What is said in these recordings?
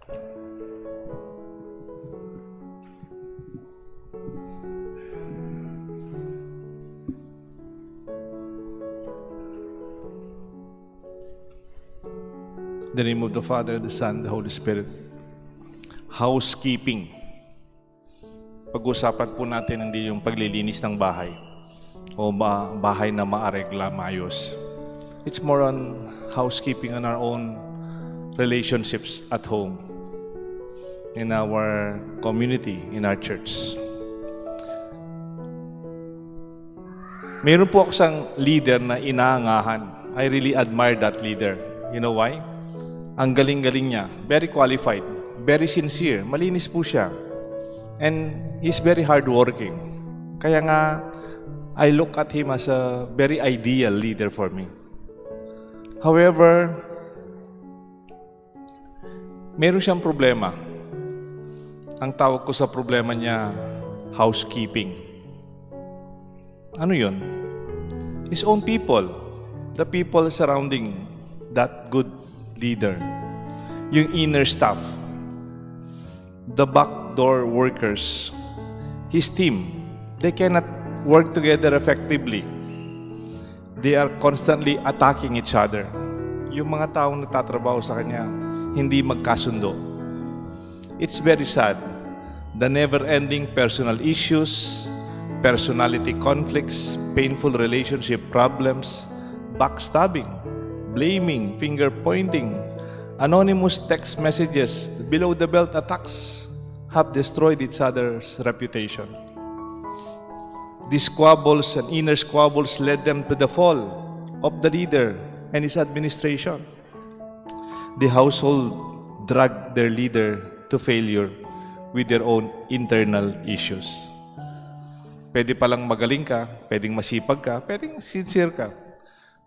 In the name of the Father, the Son, the Holy Spirit. Housekeeping. Pag-usapan po natin hindi yung paglilinis ng bahay o bahay na maaregla, maayos. It's more on housekeeping on our own relationships at home, in our community, in our church. Meron po ako isang leader na inaangahan. I really admire that leader. You know why? Ang galing-galing niya. Very qualified. Very sincere. Malinis po siya. And he's very hardworking. Kaya nga, I look at him as a very ideal leader for me. However, meron siyang problema. Ang tawag ko sa problema niya, housekeeping. Ano yun? His own people. The people surrounding that good leader. Yung inner staff. The backdoor workers. His team. They cannot work together effectively. They are constantly attacking each other. Yung mga taong nagtatrabaho sa kanya, hindi magkasundo. It's very sad. The never-ending personal issues, personality conflicts, painful relationship problems, backstabbing, blaming, finger-pointing, anonymous text messages, below-the-belt attacks have destroyed each other's reputation. These squabbles and inner squabbles led them to the fall of the leader and his administration. The household dragged their leader to failure with their own internal issues. Pwede palang magaling ka, pwedeng masipag ka, pwedeng sincere ka.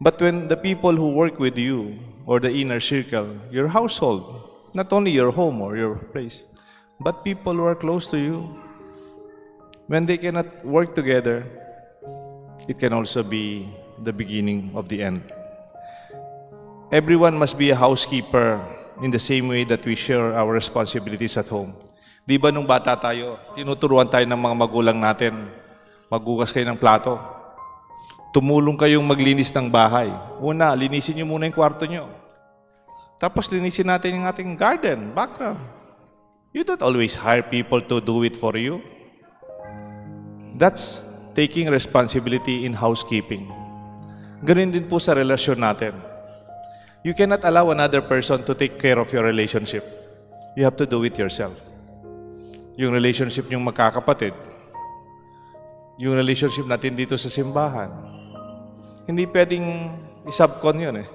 But when the people who work with you, or the inner circle, your household, not only your home or your place, but people who are close to you, when they cannot work together, it can also be the beginning of the end. Everyone must be a housekeeper in the same way that we share our responsibilities at home. Di ba nung bata tayo, tinuturuan tayo ng mga magulang natin, maghugas kayo ng plato. Tumulong kayong maglinis ng bahay. Una, linisin nyo muna yung kwarto nyo. Tapos linisin natin yung ating garden, background. You don't always hire people to do it for you. That's taking responsibility in housekeeping. Ganun din po sa relasyon natin. You cannot allow another person to take care of your relationship. You have to do it yourself. Yung relationship nyong magkakapatid, yung relationship natin dito sa simbahan, hindi pwedeng isubcon yun eh.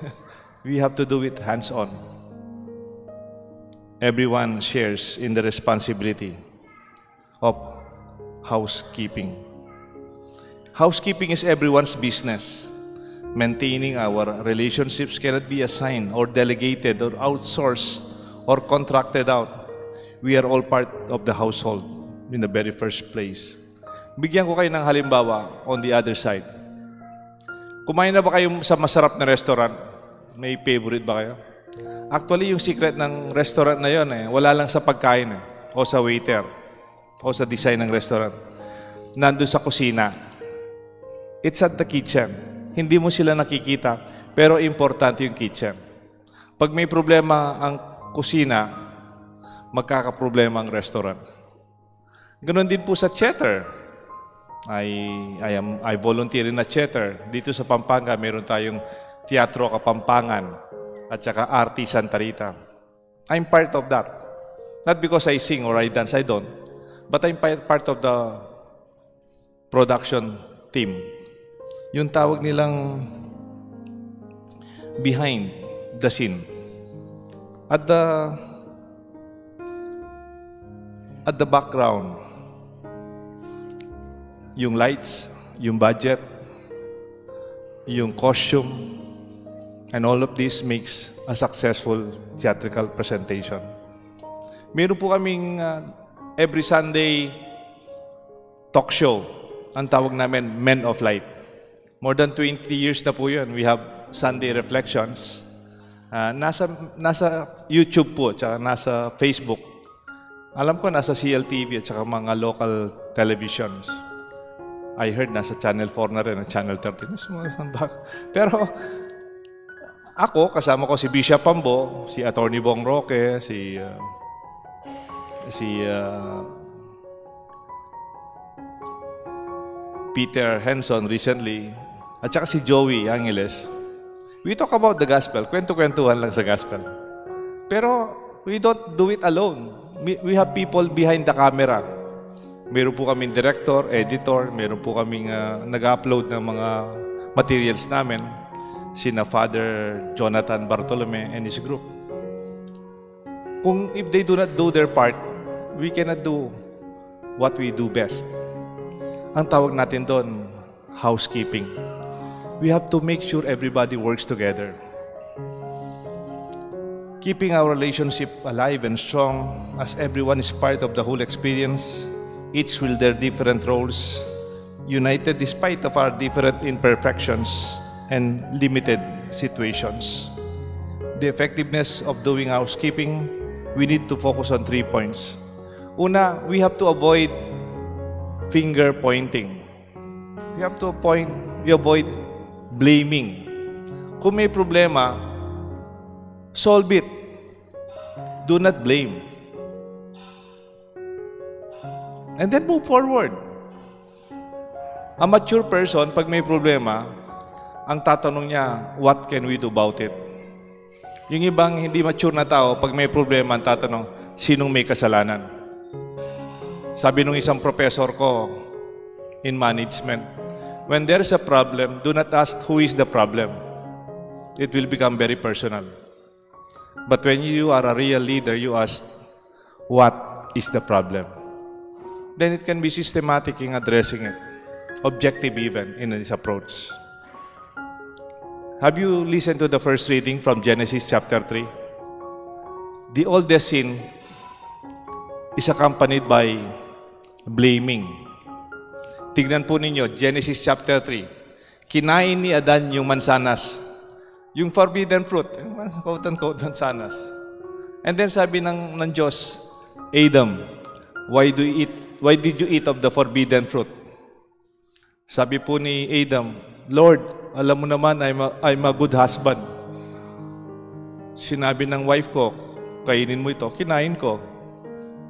We have to do it hands-on. Everyone shares in the responsibility of housekeeping. Housekeeping is everyone's business. Maintaining our relationships cannot be assigned or delegated or outsourced or contracted out. We are all part of the household in the very first place. Bigyan ko kayo ng halimbawa on the other side. Kumain na ba kayo sa masarap na restaurant? May favorite ba kayo? Actually, yung secret ng restaurant na yon wala lang sa pagkain o sa waiter o sa design ng restaurant. Nandun sa kusina. It's at the kitchen. Hindi mo sila nakikita, pero importante yung kitchen. Pag may problema ang kusina, magkakaproblema ang restaurant. Ganon din po sa theater. I volunteer in a theater. Dito sa Pampanga, meron tayong Teatro Kapampangan at saka Arti Santa Rita. I'm part of that. Not because I sing or I dance, I don't. But I'm part of the production team. Yung tawag nilang behind the scene. At the background, yung lights, yung budget, yung costume, and all of this makes a successful theatrical presentation. Meron po kaming every Sunday talk show. Ang tawag namin, Men of Light. More than 20 years na po yun. We have Sunday Reflections. Nasa YouTube po, tsaka nasa Facebook. Alam ko nasa CLTV at tsaka mga local televisions. I heard nasa Channel 4 na rin, Channel 13. Pero ako, kasama ko si Bishop Pambo, si Attorney Bong Roque, si Peter Henson recently, at saka si Joey Angeles. We talk about the gospel. Kwento-kwentuhan lang sa gospel. Pero we don't do it alone. We have people behind the camera. Meron po kaming director, editor, meron po kaming nag-upload ng mga materials namin, sina Father Jonathan Bartolome and his group. Kung if they do not do their part, we cannot do what we do best. Ang tawag natin doon, housekeeping. We have to make sure everybody works together. Keeping our relationship alive and strong as everyone is part of the whole experience, each will their different roles, united despite of our different imperfections and limited situations. The effectiveness of doing housekeeping, we need to focus on 3 points. Una, we have to avoid finger pointing. We have to avoid blaming. Kung may problema, solve it. Do not blame. And then move forward. A mature person, pag may problema, ang tatanong niya, what can we do about it? Yung ibang hindi mature na tao, pag may problema, ang tatanong, sinong may kasalanan? Sabi nung isang professor ko in management, when there is a problem, do not ask who is the problem. It will become very personal. But when you are a real leader, you ask, what is the problem? Then it can be systematic in addressing it. Objective even in this approach. Have you listened to the first reading from Genesis chapter 3? The oldest sin is accompanied by blaming. Tignan po ninyo, Genesis chapter 3. Kinain ni Adan yung mansanas. Yung forbidden fruit. Quote-unquote mansanas. And then sabi ng Diyos, Adam, why did you eat of the forbidden fruit? Sabi po ni Adam, Lord, alam mo naman, I'm a good husband. Sinabi ng wife ko, kainin mo ito, kinain ko.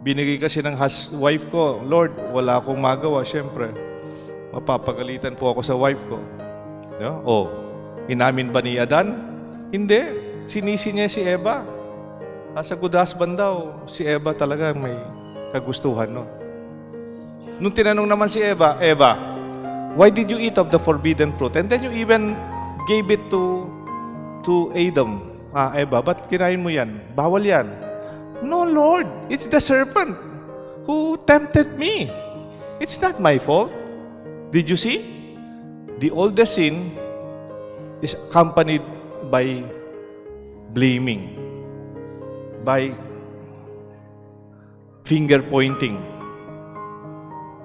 Binigay kasi ng wife ko, Lord, wala akong magawa, syempre. Mapapagalitan po ako sa wife ko. Oh, inamin ba ni Adan? Hindi. Sinisi niya si Eva. As a good husband daw, si Eva talaga may kagustuhan, no? Nung tinanong naman si Eva, why did you eat of the forbidden fruit? And then you even gave it to Adam. Eva, ba't kinain mo yan? Bawal yan. No, Lord, it's the serpent who tempted me. It's not my fault. Did you see? The oldest sin is accompanied by blaming, by finger pointing.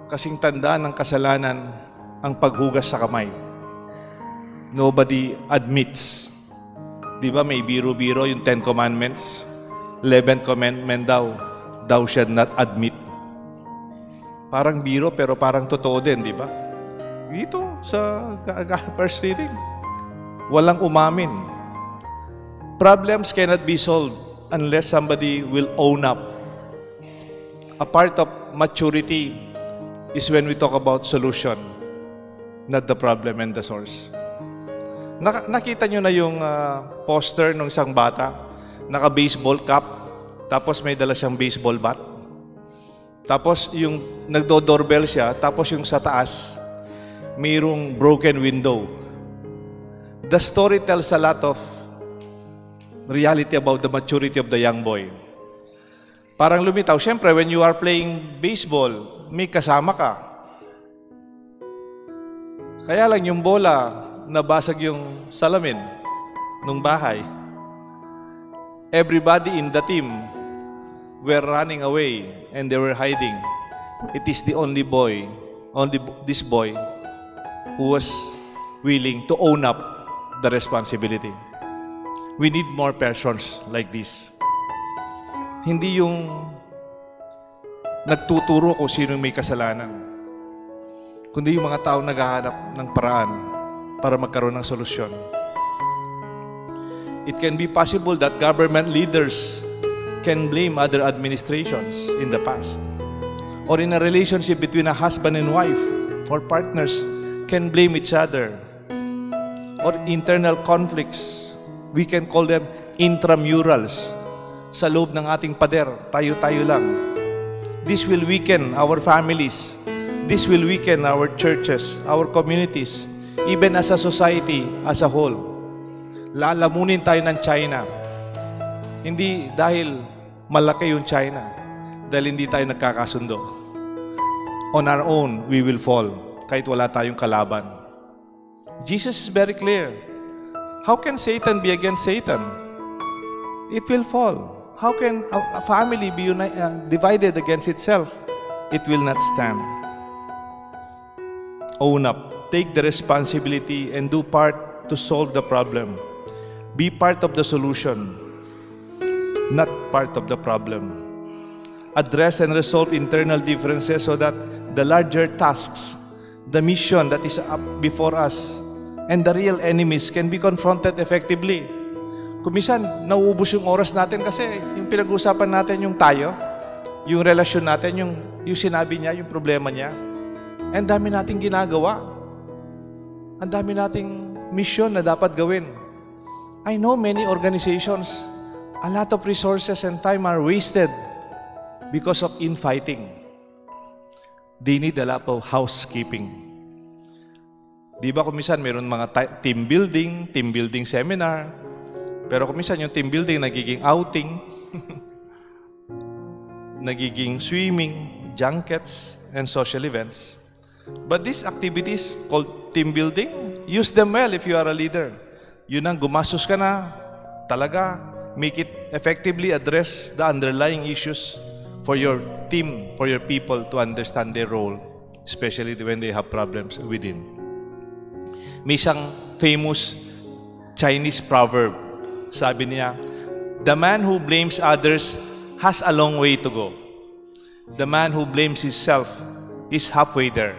Kasing tandaan ng kasalanan ang paghugas sa kamay. Nobody admits. Di ba may biro-biro yung 10 Commandments? 11th commandment daw, thou shalt not admit. Parang biro pero parang totoo din, di ba? Dito sa first reading, walang umamin. Problems cannot be solved unless somebody will own up. A part of maturity is when we talk about solution, not the problem and the source. Nakita nyo na yung poster ng isang bata, naka-baseball cap, tapos may dala siyang baseball bat. Tapos yung nagdo-doorbell siya, tapos yung sa taas, mayroong broken window. The story tells a lot of reality about the maturity of the young boy. Parang lumitaw. Siyempre, when you are playing baseball, may kasama ka. Kaya lang yung bola, nabasag yung salamin ng bahay. Everybody in the team were running away and they were hiding. It is the only this boy who was willing to own up the responsibility. We need more persons like this. Hindi yung nagtuturo kung sino may kasalanan, kundi yung mga tao naghahanap ng paraan para magkaroon ng solusyon. It can be possible that government leaders can blame other administrations in the past. Or in a relationship between a husband and wife or partners can blame each other. Or internal conflicts, we can call them intramurals. Sa loob ng ating pader, tayo-tayo lang. This will weaken our families. This will weaken our churches, our communities, even as a society as a whole. Lalamunin tayo ng China. Hindi dahil malaki yung China, dahil hindi tayo nagkakasundo. On our own, we will fall, kahit wala tayong kalaban. Jesus is very clear. How can Satan be against Satan? It will fall. How can a family be divided against itself? It will not stand. Own up. Take the responsibility and do part to solve the problem. Be part of the solution, not part of the problem. Address and resolve internal differences so that the larger tasks, the mission that is up before us, and the real enemies can be confronted effectively. Kumisan, nauubos yung oras natin kasi yung pinag-uusapan natin yung tayo, yung relasyon natin, yung sinabi niya, yung problema niya. And dami nating ginagawa. Ang dami nating mission na dapat gawin. I know many organizations, a lot of resources and time are wasted because of infighting. They need a lot of housekeeping. Di ba kumisan mayroon mga team building seminar, pero kumisan yung team building nagiging outing, nagiging swimming, junkets, and social events. But these activities called team building, use them well if you are a leader. Yun ang gumastos ka na, talaga, make it effectively address the underlying issues for your team, for your people to understand their role, especially when they have problems within. May isang famous Chinese proverb. Sabi niya, the man who blames others has a long way to go. The man who blames himself is halfway there.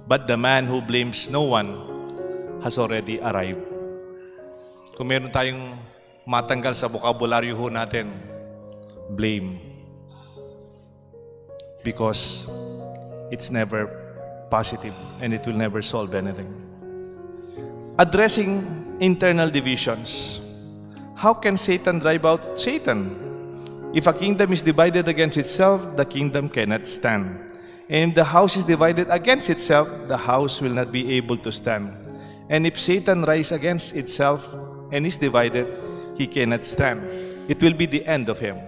But the man who blames no one has already arrived. Kung meron tayong matanggal sa bokabularyo ho natin, blame. Because it's never positive and it will never solve anything. Addressing internal divisions. How can Satan drive out Satan? If a kingdom is divided against itself, the kingdom cannot stand. And if the house is divided against itself, the house will not be able to stand. And if Satan rises against itself and is divided, he cannot stand. It will be the end of him.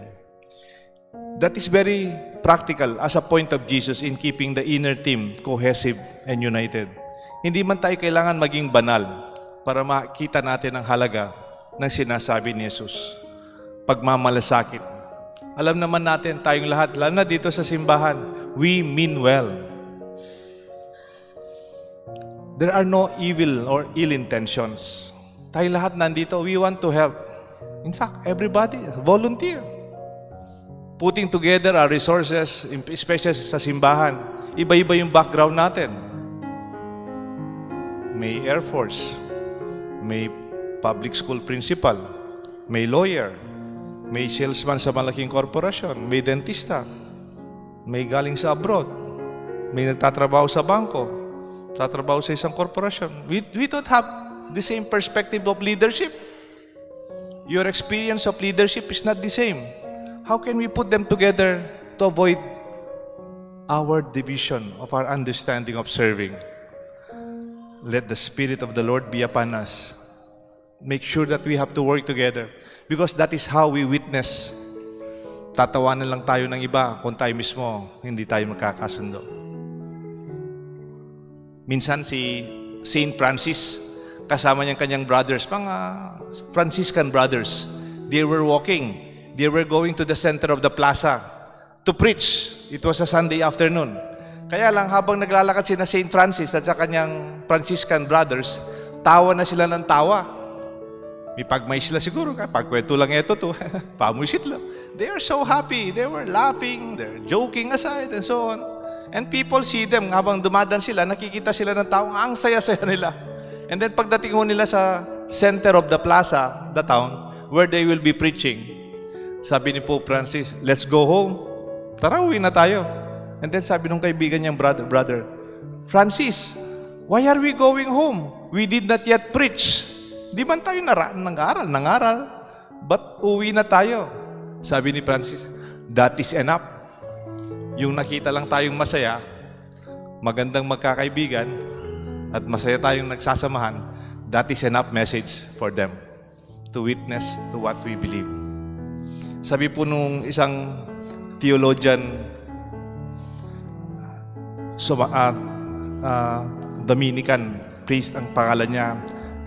That is very practical as a point of Jesus in keeping the inner team cohesive and united. Hindi man tayo kailangan maging banal para makita natin ang halaga ng sinasabi ni Jesus. Pagmamalasakit. Alam naman natin tayong lahat, lalo na dito sa simbahan, we mean well. There are no evil or ill intentions. Tayong lahat nandito, we want to help. In fact, everybody, volunteer. Putting together our resources, especially sa simbahan. Iba-iba yung background natin. May Air Force, may public school principal, may lawyer, may salesman sa malaking korporasyon, may dentista, may galing sa abroad, may nagtatrabaho sa bangko, tatrabaho sa isang korporasyon. We don't have the same perspective of leadership. Your experience of leadership is not the same. How can we put them together to avoid our division of our understanding of serving? Let the Spirit of the Lord be upon us. Make sure that we have to work together because that is how we witness. Tatawanan lang tayo ng iba kung tayo mismo hindi tayo magkakasundo. Minsan si Saint Francis kasama niyang kanyang brothers, mga Franciscan brothers, they were walking. They were going to the center of the plaza to preach. It was a Sunday afternoon. Kaya lang habang naglalakad sina Saint Francis at sa kanyang Franciscan brothers, tawa na sila ng tawa. May pagmay sila siguro, pagkwento lang ito to, pamusit lang. They are so happy, they were laughing, they're joking aside, and so on. And people see them, habang dumadaan sila, nakikita sila ng taong ang saya-saya nila. And then pagdating ho nila sa center of the plaza, the town, where they will be preaching, sabi ni Pope Francis, let's go home. Tara, uwi na tayo. And then sabi nung kaibigan niyang brother, Francis, why are we going home? We did not yet preach. Di man tayo nangaral. But uwi na tayo. Sabi ni Francis, that is enough. Yung nakita lang tayong masaya, magandang magkakaibigan, at masaya tayong nagsasamahan, that is enough message for them to witness to what we believe. Sabi po nung isang theologian, Dominican priest, ang pangalan niya,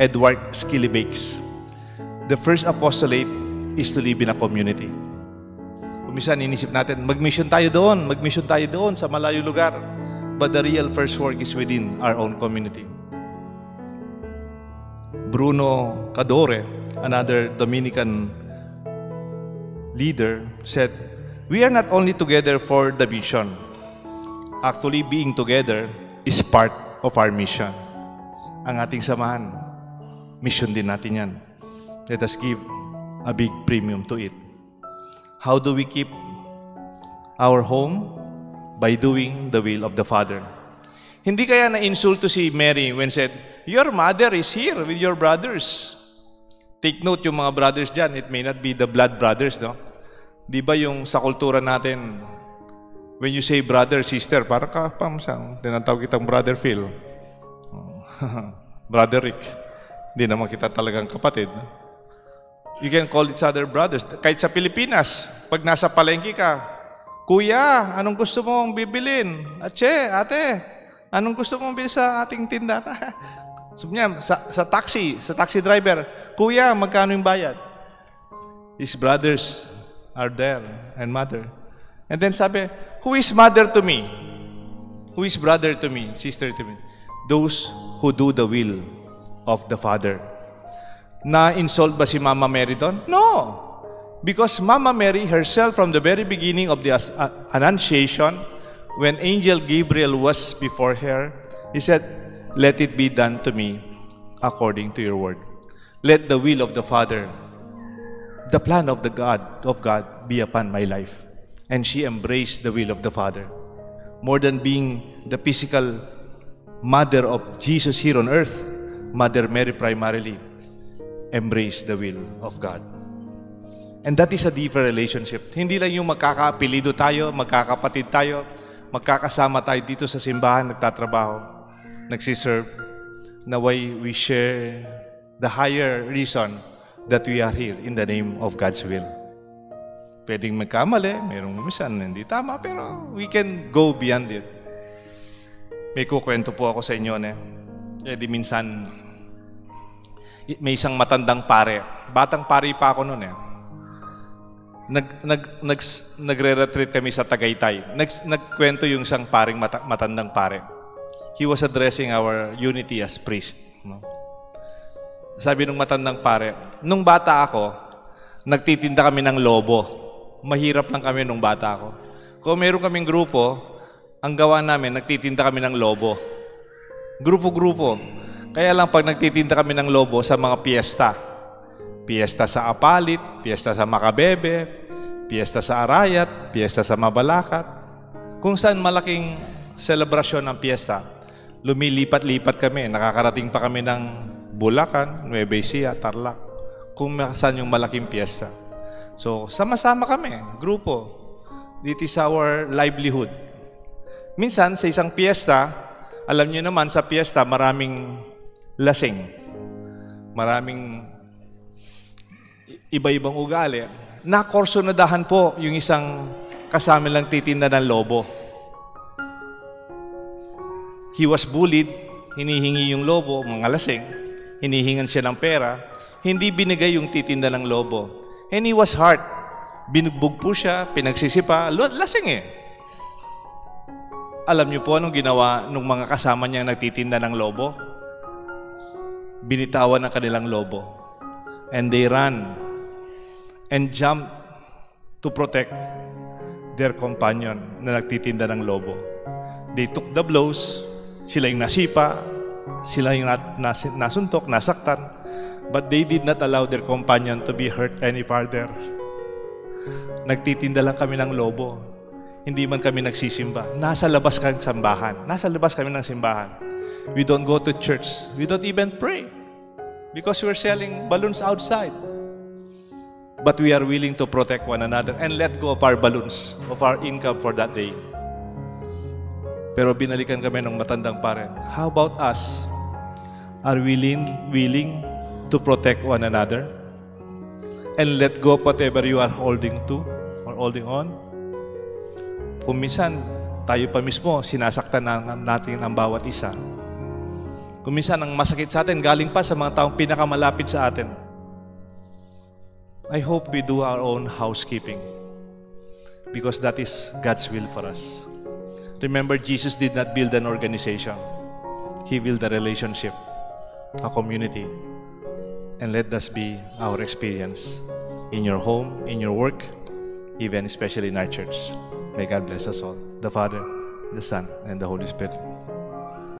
Edward Skillibakes. The first apostolate is to live in a community. Kumisan, inisip natin, mag-mission tayo doon sa malayong lugar. But the real first work is within our own community. Bruno Cadore, another Dominican leader, said, we are not only together for the mission. Actually, being together is part of our mission. Ang ating samahan, mission din natin yan. Let us give a big premium to it. How do we keep our home? By doing the will of the Father. Hindi kaya na-insulto si Mary when said, your mother is here with your brothers. Take note yung mga brothers dyan, it may not be the blood brothers, no? Di ba yung sa kultura natin, when you say brother, sister, para ka pamusang, tinatawag kitang brother Phil. Brother Rick. Hindi naman kita talagang kapatid. You can call each other brothers. Kahit sa Pilipinas, pag nasa palengke ka, Kuya, anong gusto mong bibilin? Ate, anong gusto mong bilhin sa ating tinda? Sabi niya, sa taxi driver, Kuya, magkano yung bayad? His brothers are there and mother. And then sabi, who is mother to me? Who is brother to me? Sister to me? Those who do the will of the Father. Na-insult ba si Mama Mary doon? No! Because Mama Mary herself from the very beginning of the Annunciation, when Angel Gabriel was before her, he said, let it be done to me according to your word. Let the will of the Father, the plan of God be upon my life. And she embraced the will of the Father. More than being the physical mother of Jesus here on earth, Mother Mary primarily embraced the will of God. And that is a deeper relationship. Hindi lang yung magkakaapelido tayo, magkakapatid tayo, magkakasama tayo dito sa simbahan, nagtatrabaho, nagsiserve, na why we share the higher reason that we are here in the name of God's will. Pwedeng magkamali, mayroong minsan hindi tama, pero we can go beyond it. May kukwento po ako sa inyo, di minsan, may isang matandang pare. Batang pare pa ako noon. Nagre-retreat kami sa Tagaytay. Nagkwento yung isang paring matandang pare. He was addressing our unity as priest. No? Sabi nung matandang pare, nung bata ako, nagtitinda kami ng lobo. Mahirap lang kami nung bata ako. Kung meron kaming grupo, ang gawa namin, nagtitinda kami ng lobo. Grupo-grupo. Kaya lang pag nagtitinda kami ng lobo sa mga piyesta. Piyesta sa Apalit, piyesta sa Makabebe, piyesta sa Arayat, piyesta sa Mabalacat. Kung saan malaking selebrasyon ng piyesta, lumilipat-lipat kami. Nakakarating pa kami ng Bulacan, Nueva Ecija, Tarlac. Kung saan yung malaking piyesta. So, sama-sama kami, grupo. It is our livelihood. Minsan, sa isang piyesta, alam niyo naman, sa piyesta, maraming lasing. Maraming iba-ibang ugali. Nakorsonadahan po yung isang kasama lang titinda ng lobo. He was bullied, hinihingi yung lobo, mga lasing, hinihingan siya ng pera, hindi binigay yung titinda ng lobo. And he was hurt. Binugbog po siya, pinagsisipa, lasing Alam niyo po anong ginawa nung mga kasama niyang nagtitinda ng lobo? Binitawan ang kanilang lobo. And they ran and jumped to protect their companion na nagtitinda ng lobo. They took the blows, sila yung nasipa, sila yung nasuntok, nasaktan, but they did not allow their companion to be hurt any further. Nagtitinda lang kami ng lobo. Hindi man kami nagsisimba. Nasa labas kami ng simbahan. Nasa labas kami ng simbahan. We don't go to church. We don't even pray. Because we're selling balloons outside. But we are willing to protect one another and let go of our balloons, of our income for that day. Pero binalikan kami ng matandang pare. How about us? Are we willing to protect one another? And let go of whatever you are holding to or holding on? Kung minsan, tayo pa mismo, sinasaktan natin ang bawat isa. Kung minsan, ang masakit sa atin, galing pa sa mga taong pinakamalapit sa atin. I hope we do our own housekeeping because that is God's will for us. Remember, Jesus did not build an organization. He built a relationship, a community. And let this be our experience in your home, in your work, even especially in our church. May God bless us all, the Father, the Son, and the Holy Spirit.